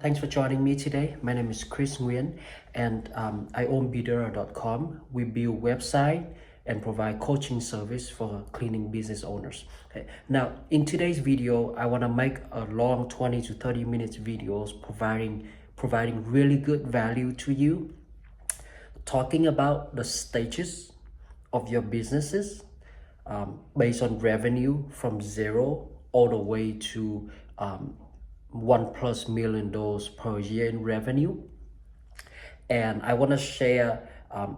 Thanks for joining me today. My name is Chris Nguyen, and I own Bidera.com. We build website and provide coaching service for cleaning business owners. Okay. Now, in today's video, I want to make a long 20 to 30 minutes videos providing really good value to you, talking about the stages of your businesses based on revenue from zero all the way to $1+ million per year in revenue. And I want to share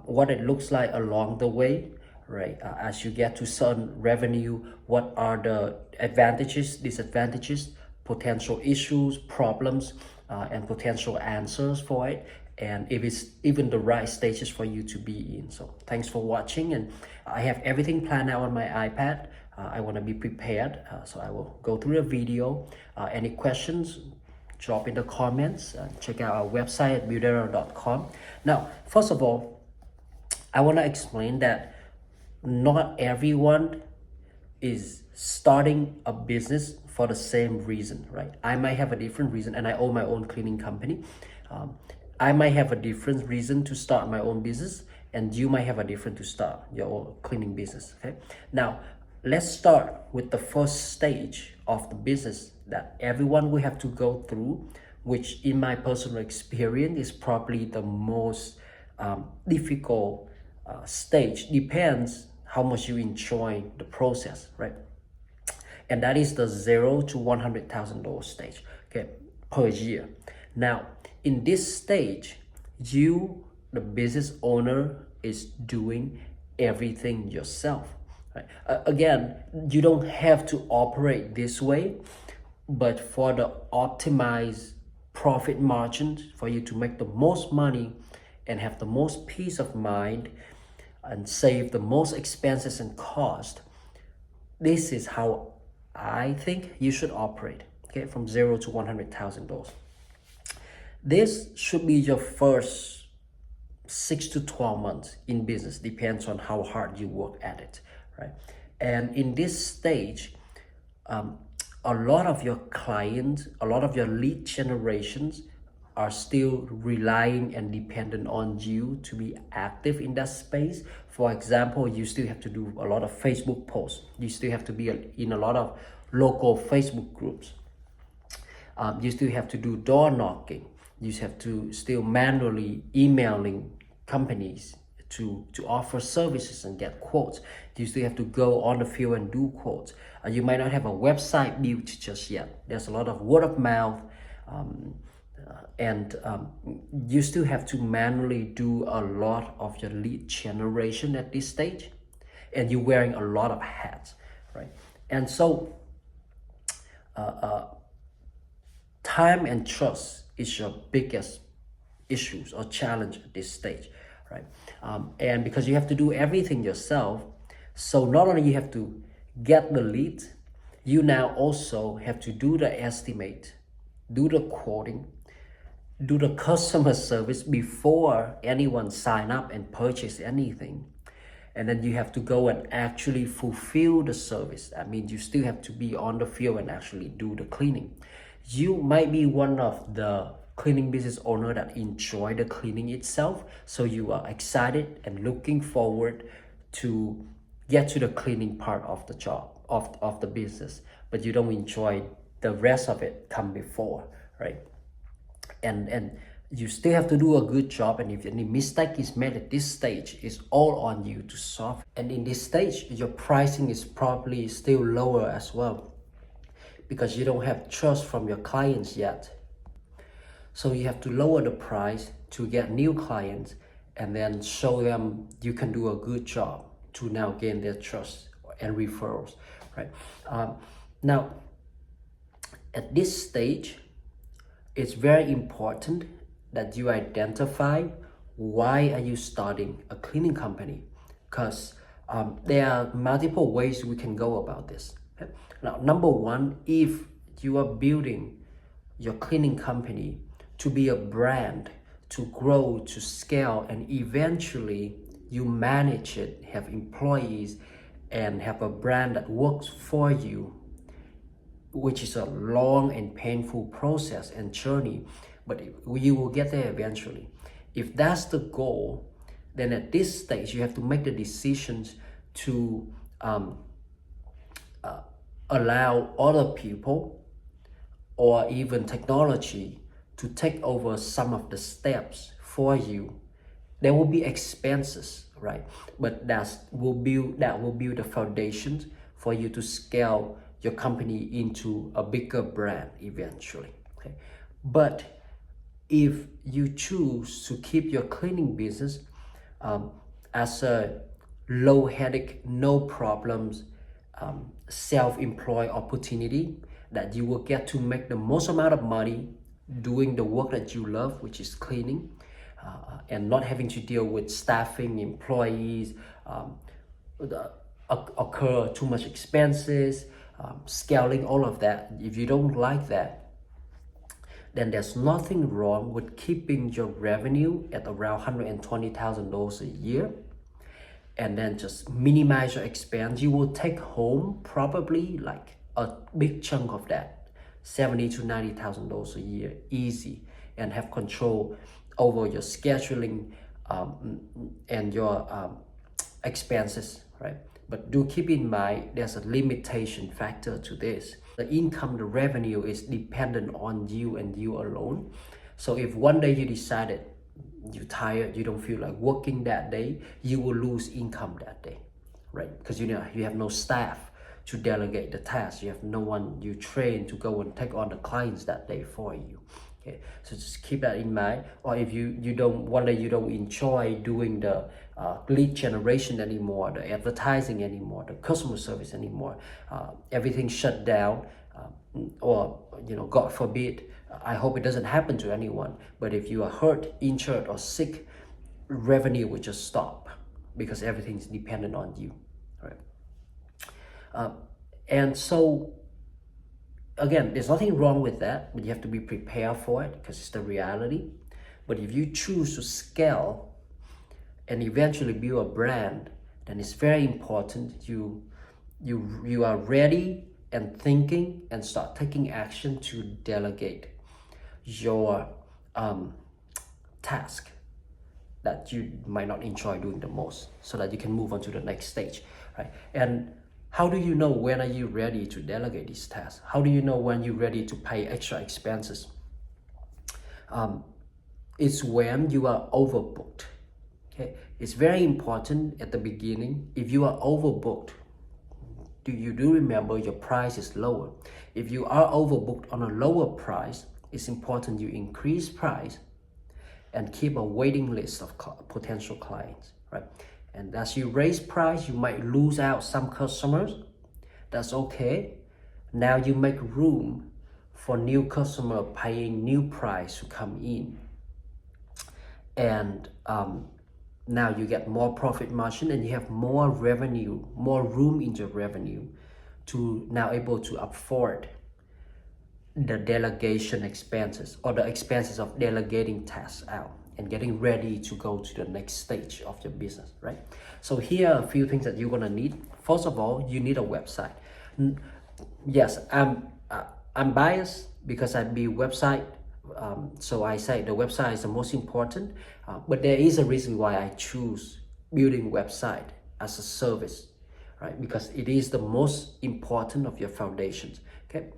what it looks like along the way, right? As you get to certain revenue, what are the advantages, disadvantages, potential issues, problems, and potential answers for it, and if it's even the right stages for you to be in. So thanks for watching, and I have everything planned out on my iPad. I want to be prepared, so I will go through the video. Any questions, drop in the comments. Check out our website at Bidera.com. Now, first of all, I want to explain that not everyone is starting a business for the same reason, right? I might have a different reason, and I own my own cleaning company. I might have a different reason to start my own business, and you might have a different to start your own cleaning business. Okay. Now, let's start with the first stage of the business that everyone will have to go through, which in my personal experience is probably the most difficult stage. Depends how much you enjoy the process, right? And that is the $0 to $100,000 stage, okay, per year. Now, in this stage, you, the business owner, is doing everything yourself. Right? Again, you don't have to operate this way, but for the optimized profit margins, for you to make the most money and have the most peace of mind and save the most expenses and cost, this is how I think you should operate, okay, from $0 to $100,000. This should be your first 6 to 12 months in business, depends on how hard you work at it, right? And in this stage, a lot of your clients, a lot of your lead generations are still relying and dependent on you to be active in that space. For example, you still have to do a lot of Facebook posts. You still have to be in a lot of local Facebook groups. You still have to do door knocking. You have to still manually emailing companies to offer services and get quotes. You still have to go on the field and do quotes. You might not have a website built just yet. There's a lot of word of mouth, and you still have to manually do a lot of your lead generation at this stage, and you're wearing a lot of hats, right? And so time and trust is your biggest issues or challenge at this stage, right? And because you have to do everything yourself, so not only you have to get the lead, you now also have to do the estimate, do the quoting, do the customer service before anyone sign up and purchase anything. And then you have to go and actually fulfill the service. I mean, you still have to be on the field and actually do the cleaning. You might be one of the cleaning business owner that enjoy the cleaning itself, so you are excited and looking forward to get to the cleaning part of the job of the business, but you don't enjoy the rest of it come before, right? And you still have to do a good job, and if any mistake is made at this stage, it's all on you to solve. And in this stage, your pricing is probably still lower as well, because you don't have trust from your clients yet. So you have to lower the price to get new clients and then show them you can do a good job to now gain their trust and referrals, right? Now, at this stage, it's very important that you identify why are you starting a cleaning company, because there are multiple ways we can go about this. Okay? Now, number one, if you are building your cleaning company to be a brand, to grow, to scale, and eventually you manage it, have employees, and have a brand that works for you, which is a long and painful process and journey. but you will get there eventually. If that's the goal, then at this stage you have to make the decisions to allow other people or even technology to take over some of the steps for you. There will be expenses, right? But that will build the foundations for you to scale your company into a bigger brand eventually. Okay, but if you choose to keep your cleaning business as a low headache, no problems, self-employed opportunity that you will get to make the most amount of money doing the work that you love, which is cleaning, and not having to deal with staffing, employees, occur too much expenses, scaling, all of that. If you don't like that, then there's nothing wrong with keeping your revenue at around $120,000 a year, and then just minimize your expense. You will take home probably like a big chunk of that, $70,000 to $90,000 a year, easy, and have control over your scheduling and your expenses, right? But do keep in mind there's a limitation factor to this. The income, the revenue is dependent on you and you alone. So if one day you decided you're tired, you don't feel like working that day, you will lose income that day, right? Because you have no staff to delegate the task. You have no one you train to go and take on the clients that day for you. Okay, so just keep that in mind. Or if you don't, one day you don't enjoy doing the lead generation anymore, the advertising anymore, the customer service anymore, everything shut down, or God forbid, I hope it doesn't happen to anyone, but if you are hurt, injured, or sick, revenue will just stop because everything's dependent on you, right? And so again, there's nothing wrong with that, but you have to be prepared for it because it's the reality. But if you choose to scale and eventually build a brand, then it's very important you are ready and thinking and start taking action to delegate your task that you might not enjoy doing the most, so that you can move on to the next stage, right? And how do you know when are you ready to delegate these tasks? How do you know when you're ready to pay extra expenses? It's when you are overbooked. Okay, it's very important at the beginning. If you are overbooked, you do remember your price is lower. If you are overbooked on a lower price, it's important you increase price and keep a waiting list of potential clients, right? And as you raise price, you might lose out some customers. That's okay. Now you make room for new customer paying new price to come in. And now you get more profit margin and you have more revenue, more room in your revenue to now able to afford the delegation expenses or the expenses of delegating tasks out and getting ready to go to the next stage of your business, right? So here are a few things that you're gonna need. First of all, you need a website. Yes, I'm biased because I build website, so I say the website is the most important, but there is a reason why I choose building website as a service, right? Because it is the most important of your foundations, okay?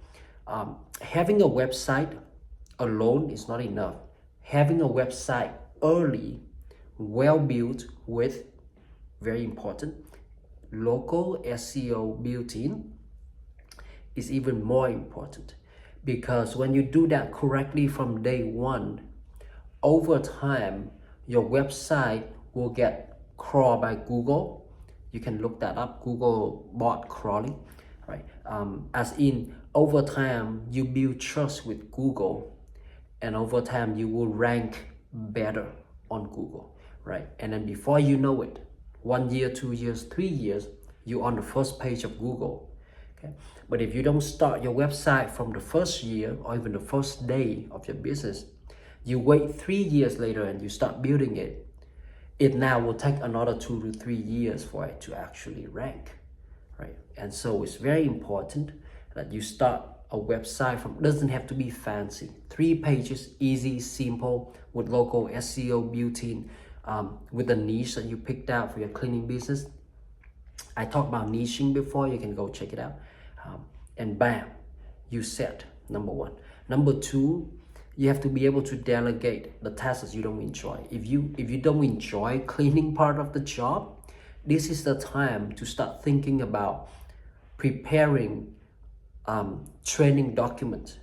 Having a website alone is not enough. Having a website early, well built with, very important, local SEO built in is even more important, because when you do that correctly from day one, over time your website will get crawled by Google. You can look that up, Google bot crawling, right? As in, over time you build trust with Google, and over time you will rank better on Google, right? And then before you know it, 1 year, 2 years, 3 years, you're on the first page of Google. Okay? But if you don't start your website from the first year or even the first day of your business, you wait 3 years later and you start building it, it now will take another 2 to 3 years for it to actually rank, right? And so it's very important that you start a website from, doesn't have to be fancy. 3 pages, easy, simple, with local SEO built-in, with the niche that you picked out for your cleaning business. I talked about niching before, you can go check it out. And bam, you set number 1. Number 2, you have to be able to delegate the tasks you don't enjoy. If you don't enjoy cleaning part of the job, this is the time to start thinking about preparing training documents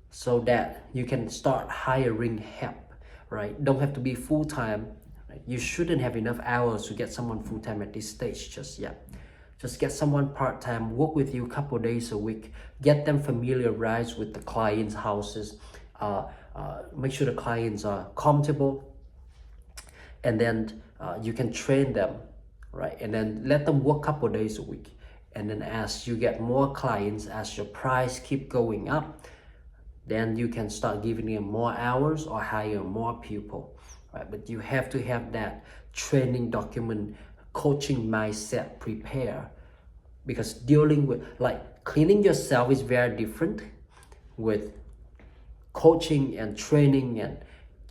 so that you can start hiring help, right? Don't have to be full-time, right? You shouldn't have enough hours to get someone full-time at this stage just yet. Just get someone part-time, work with you a couple days a week, get them familiarized with the clients' houses, make sure the clients are comfortable, and then you can train them, right? And then let them work a couple days a week. And then as you get more clients, as your price keep going up, then you can start giving them more hours or hire more people, right? But you have to have that training document, coaching mindset prepare, because dealing with, like, cleaning yourself is very different with coaching and training and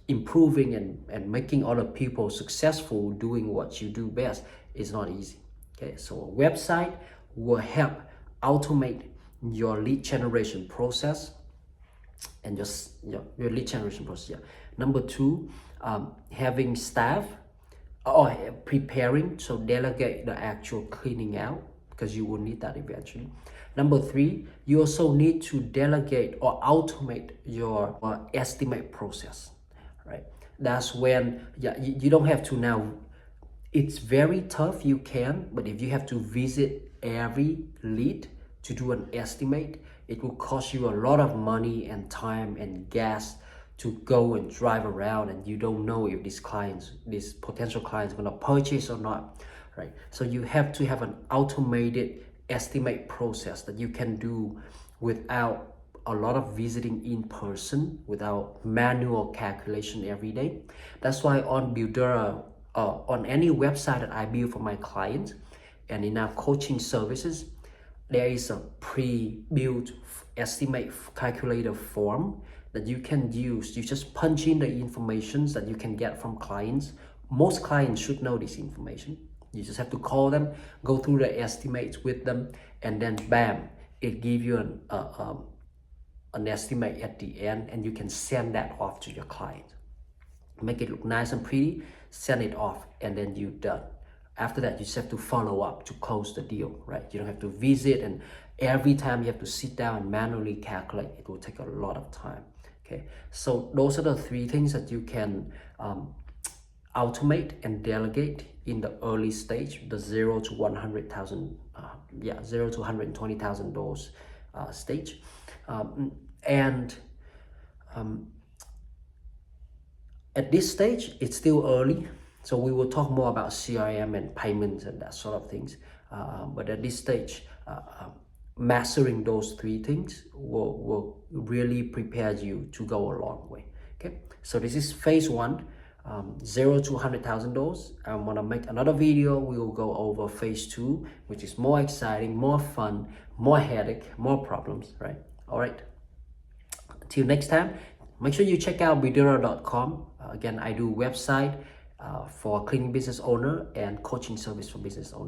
improving and making other people successful doing what you do best is not easy. Okay, so a website will help automate your lead generation process and just your lead generation process. Yeah. Number 2, having staff or preparing, so delegate the actual cleaning out, because you will need that eventually. Number 3, you also need to delegate or automate your estimate process, right? That's when, yeah, you don't have to now. It's very tough, you can, but if you have to visit every lead to do an estimate, it will cost you a lot of money and time and gas to go and drive around, and you don't know if these potential clients are gonna purchase or not, right? So you have to have an automated estimate process that you can do without a lot of visiting in person, without manual calculation every day. That's why on Buildera, on any website that I build for my clients and in our coaching services, there is a pre-built estimate calculator form that you can use. You just punch in the information that you can get from clients. Most clients should know this information. You just have to call them, go through the estimates with them, and then bam, it gives you an estimate at the end, and you can send that off to your client. Make it look nice and pretty, send it off, and then you're done. After that, you just have to follow up to close the deal, right? You don't have to visit, and every time you have to sit down and manually calculate. It will take a lot of time. Okay, so those are the 3 things that you can automate and delegate in the early stage, the $0 to $100,000, $0 to $120,000 stage, at this stage, it's still early, so we will talk more about CRM and payments and that sort of things. But at this stage, mastering those 3 things will really prepare you to go a long way. Okay, so this is phase 1, $0 to $100,000. I'm gonna make another video. We will go over phase 2, which is more exciting, more fun, more headache, more problems, right? All right. Until next time, make sure you check out Buildera.com. Again, I do website for cleaning business owner and coaching service for business owner.